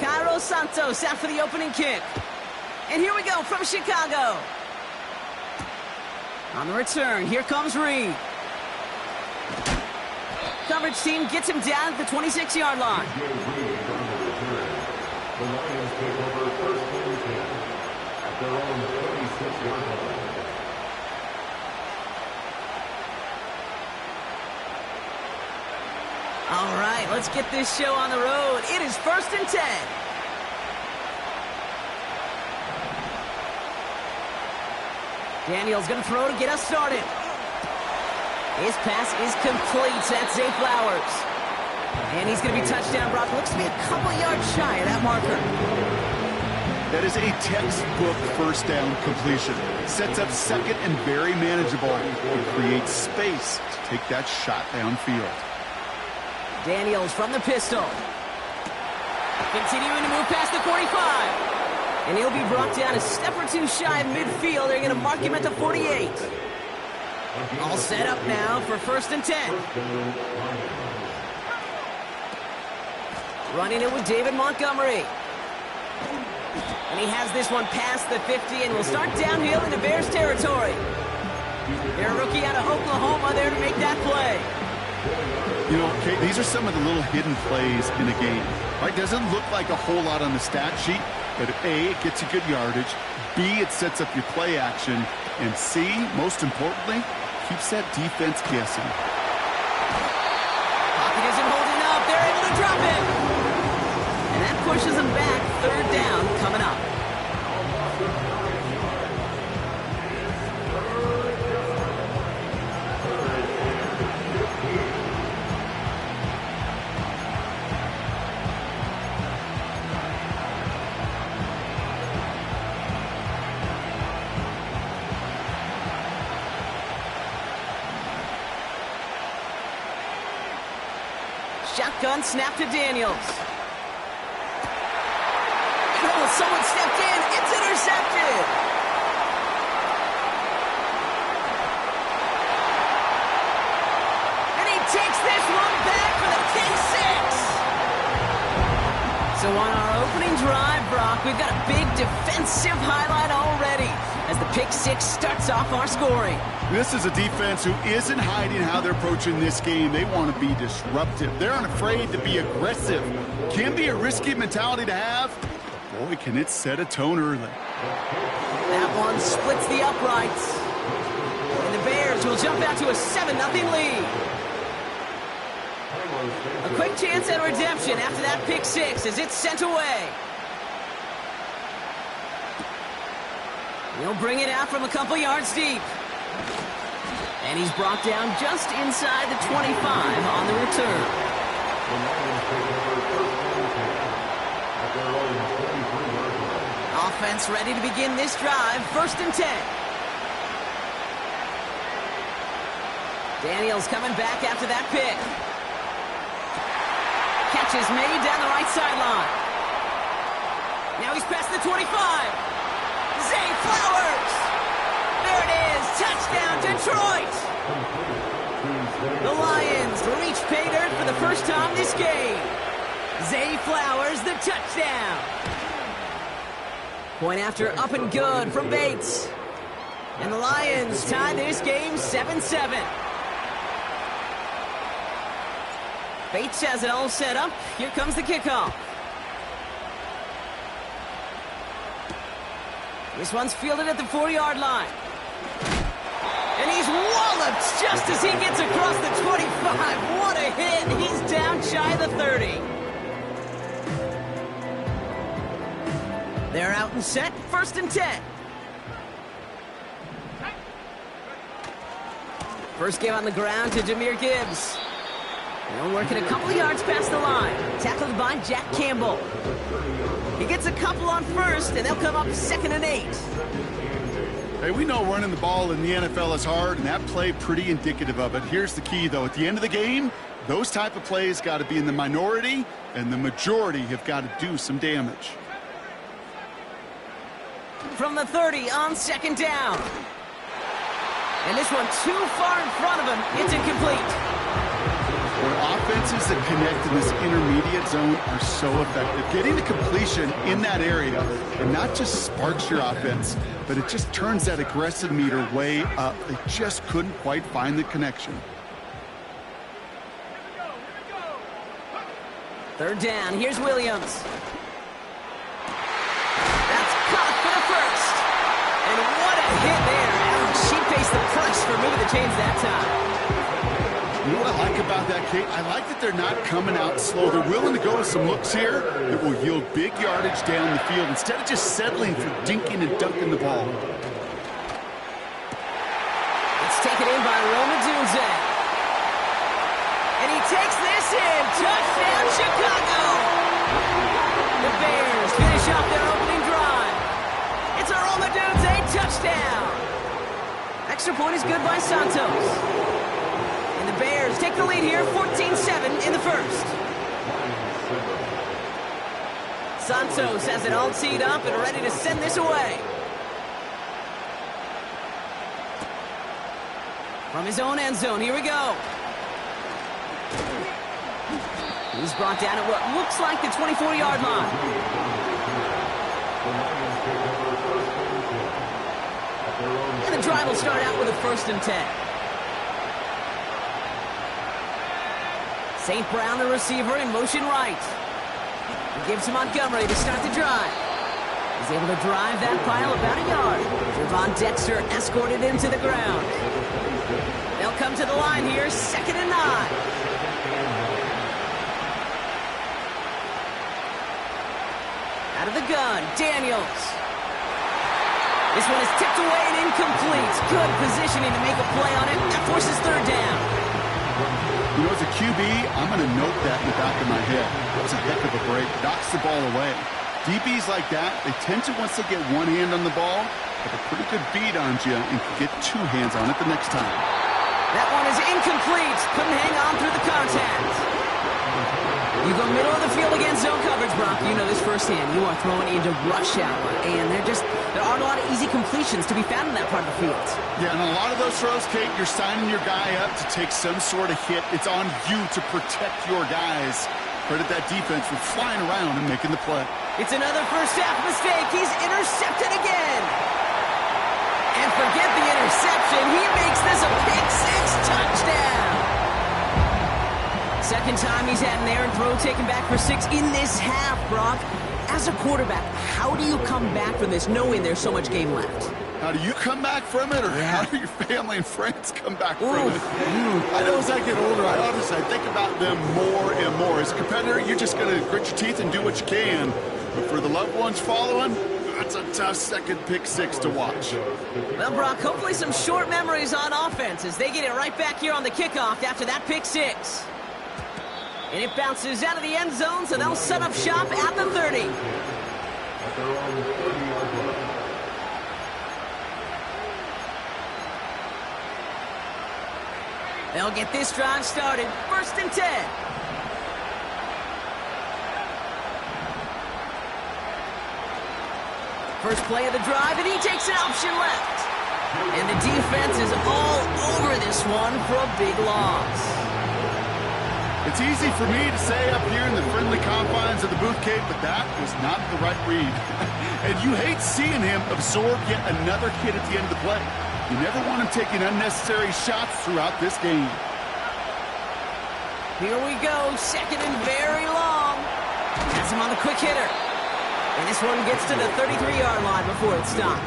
Cairo Santos out for the opening kick. And here we go from Chicago. On the return, here comes Reed. Coverage team gets him down at the 26-yard line. The Lions take over first and 10 at their own 36-yard line. All right, let's get this show on the road. It is first and 10. Daniels going to throw to get us started. His pass is complete. That's Zay Flowers. And he's going to be touchdown, Brock. Looks to be a couple yards shy of that marker. That is a textbook first down completion. Sets up second and very manageable. It creates space to take that shot downfield. Daniels from the pistol. Continuing to move past the 45. And he'll be brought down a step or two shy of midfield. They're going to mark him at the 48. All set up now for first and 10. Running it with David Montgomery. And he has this one past the 50 and will start downhill into Bears territory. Their rookie out of Oklahoma there to make that play. You know, Kate, these are some of the little hidden plays in a game. Right? Doesn't look like a whole lot on the stat sheet, but A, it gets you good yardage. B, it sets up your play action. And C, most importantly, keeps that defense guessing. Pocket isn't holding up. They're able to drop him. And that pushes him back. Third down coming up. Shotgun snap to Daniels. Oh, someone stepped in. It's intercepted. And he takes this one back for the pick six. So on our opening drive, Brock, we've got a big defensive highlight already as the pick six starts off our scoring. This is a defense who isn't hiding how they're approaching this game. They want to be disruptive. They're unafraid to be aggressive. Can be a risky mentality to have. Boy, can it set a tone early. That one splits the uprights. And the Bears will jump out to a 7-0 lead. A quick chance at redemption after that pick six as it's sent away. He'll bring it out from a couple yards deep. And he's brought down just inside the 25 on the return. Offense ready to begin this drive. First and 10. Daniels coming back after that pick. Catch is made down the right sideline. Now he's past the 25. Zay Flowers. There it is. Touchdown, Detroit. The Lions reach pay dirt for the first time this game. Zay Flowers, the touchdown. Point after up and good from Bates. And the Lions tie this game 7-7. Bates has it all set up. Here comes the kickoff. This one's fielded at the 4-yard line. And he's walloped just as he gets across the 25. What a hit. He's down shy of the 30. They're out and set. First and 10. First give on the ground to Jahmyr Gibbs. They're working a couple yards past the line. Tackled by Jack Campbell. He gets a couple on first, and they'll come up 2nd and 8. Hey, we know running the ball in the NFL is hard, and that play pretty indicative of it. Here's the key, though. At the end of the game, those type of plays got to be in the minority, and the majority have got to do some damage. From the 30 on 2nd down. And this one too far in front of him. It's incomplete. offenses that connect in this intermediate zone are so effective. Getting the completion in that area, and not just sparks your offense, but it just turns that aggressive meter way up. They just couldn't quite find the connection. Third down, here's Williams. That's caught for the first. And what a hit there. She faced the press for moving the chains that time. You know what I like about that, Kate? I like that they're not coming out slow. They're willing to go with some looks here that will yield big yardage down the field instead of just settling for dinking and dunking the ball. It's taken in by Rome Odunze. And he takes this in. Touchdown, Chicago! The Bears finish off their opening drive. It's a Rome Odunze touchdown. Extra point is good by Santos. And the Bears take the lead here, 14-7 in the first. Santos has it all teed up and ready to send this away. From his own end zone, here we go. He's brought down at what looks like the 24-yard line. And the drive will start out with a 1st and 10. St. Brown, the receiver, in motion right. He gives to Montgomery to start the drive. He's able to drive that pile about a yard. Javon Dexter escorted him to the ground. They'll come to the line here, 2nd and 9. Out of the gun, Daniels. This one is tipped away and incomplete. Good positioning to make a play on it. That forces 3rd down. You know, as a QB, I'm going to note that in the back of my head. That was a heck of a break. Knocks the ball away. DBs like that, they tend to, once they get one hand on the ball, have a pretty good beat on you and can get 2 hands on it the next time. That one is incomplete. Couldn't hang on through the contact. You go middle of the field against zone coverage, Brock. You know this firsthand. You are throwing into rush hour, and there aren't a lot of easy completions to be found in that part of the field. Yeah, and a lot of those throws, Kate, you're signing your guy up to take some sort of hit. It's on you to protect your guys. Credit that defense for flying around and making the play. It's another first half mistake. He's intercepted again. And forget the interception. He makes this a pick-6 touchdown. Second time he's had an errant throw taken back for 6 in this half, Brock. As a quarterback, how do you come back from this knowing there's so much game left? How do you come back from it, or how do your family and friends come back from it? I know as I get older, I think about them more and more. As a competitor, you're just going to grit your teeth and do what you can. But for the loved ones following, that's a tough second pick-6 to watch. Well, Brock, hopefully some short memories on offense as they get it right back here on the kickoff after that pick-6. And it bounces out of the end zone, so they'll set up shop at the 30. They'll get this drive started. 1st and 10. First play of the drive, and he takes an option left. And the defense is all over this one for a big loss. It's easy for me to say up here in the friendly confines of the booth, Kate, but that was not the right read. And you hate seeing him absorb yet another hit at the end of the play. You never want him taking unnecessary shots throughout this game. Here we go, 2nd and very long. Has him on the quick hitter. And this one gets to the 33-yard line before it's stopped.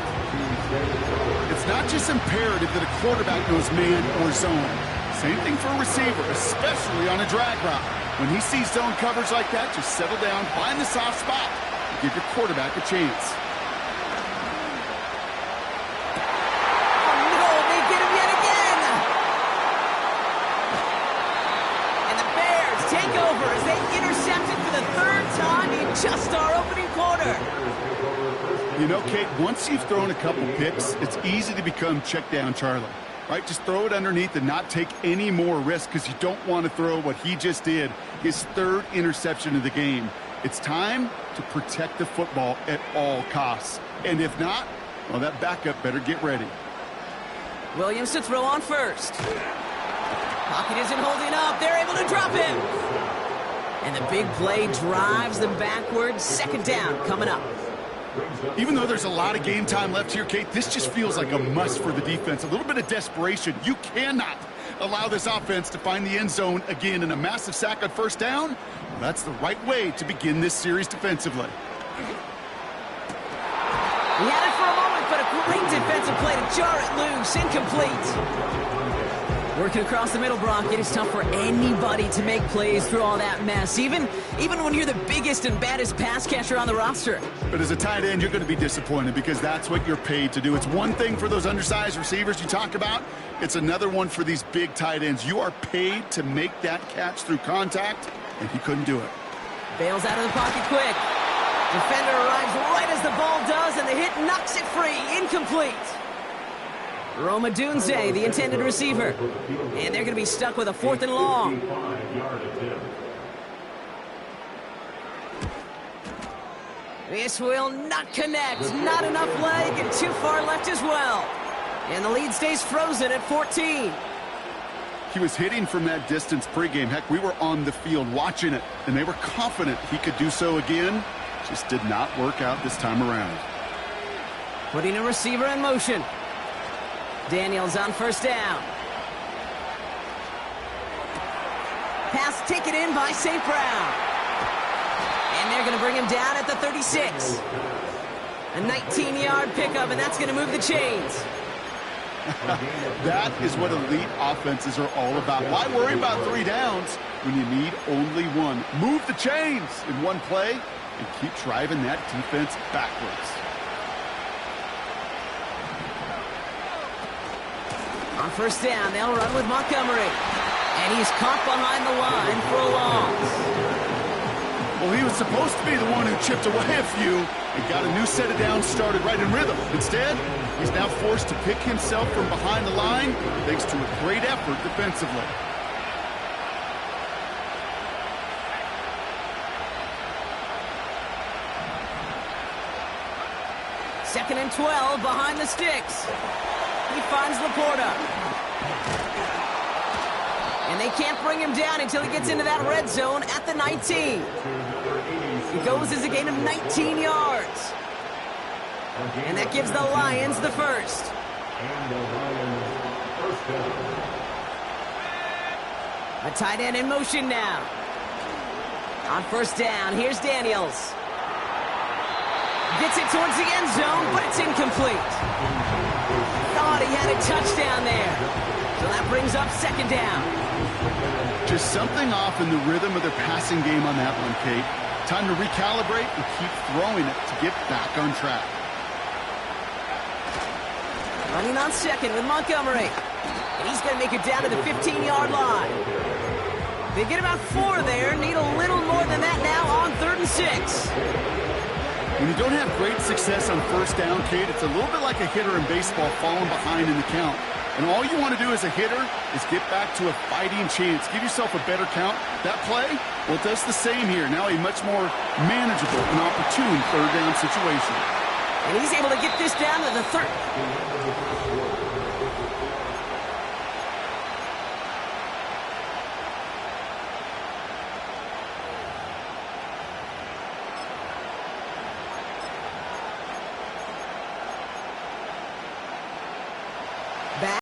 It's not just imperative that a quarterback knows man or zone. Same thing for a receiver, especially on a drag route. When he sees zone coverage like that, just settle down, find the soft spot, and give your quarterback a chance. Oh, no, they get him yet again! And the Bears take over as they intercept it for the 3rd time in just our opening quarter. You know, Kate, once you've thrown a couple picks, it's easy to become check down Charlie. Right, just throw it underneath and not take any more risk because you don't want to throw what he just did, his 3rd interception of the game. It's time to protect the football at all costs. And if not, well, that backup better get ready. Williams to throw on first. Pocket isn't holding up. They're able to drop him. And the big play drives them backwards. Second down coming up. Even though there's a lot of game time left here, Kate, this just feels like a must for the defense. A little bit of desperation. You cannot allow this offense to find the end zone again in a massive sack on first down. Well, that's the right way to begin this series defensively. He had it for a moment, but a great defensive play to jar it loose. Incomplete. Working across the middle, Brock, it is tough for anybody to make plays through all that mess, even when you're the biggest and baddest pass catcher on the roster. But as a tight end, you're going to be disappointed because that's what you're paid to do. It's one thing for those undersized receivers you talk about. It's another one for these big tight ends. You are paid to make that catch through contact, and he couldn't do it. Bails out of the pocket quick. Defender arrives right as the ball does, and the hit knocks it free. Incomplete. Rome Odunze, the intended receiver. And they're going to be stuck with a 4th and long. This will not connect. Not enough leg and too far left as well. And the lead stays frozen at 14. He was hitting from that distance pregame. Heck, we were on the field watching it, and they were confident he could do so again. Just did not work out this time around. Putting a receiver in motion. Daniels on first down. Pass taken in by St. Brown. And they're going to bring him down at the 36. A 19-yard pickup, and that's going to move the chains. That is what elite offenses are all about. Why worry about 3 downs when you need only 1? Move the chains in one play and keep driving that defense backwards. On first down, they'll run with Montgomery. And he's caught behind the line for a loss. Well, he was supposed to be the one who chipped away a few and got a new set of downs started right in rhythm. Instead, he's now forced to pick himself from behind the line thanks to a great effort defensively. Second and 12 behind the sticks. He finds Laporta. And they can't bring him down until he gets into that red zone at the 19. He goes as a gain of 19 yards. And that gives the Lions the first. A tight end in motion now. On first down, here's Daniels. Gets it towards the end zone, but it's incomplete. Thought he had a touchdown there. So that brings up second down. Just something off in the rhythm of their passing game on that one, Kate. Time to recalibrate and keep throwing it to get back on track. Running on second with Montgomery. And he's going to make it down to the 15-yard line. They get about 4 there. Need a little more than that now on 3rd and 6. When you don't have great success on first down, Kate, it's a little bit like a hitter in baseball falling behind in the count. And all you want to do as a hitter is get back to a fighting chance. Give yourself a better count. That play, well, it does the same here. Now a much more manageable and opportune 3rd down situation. And he's able to get this down to the 3rd.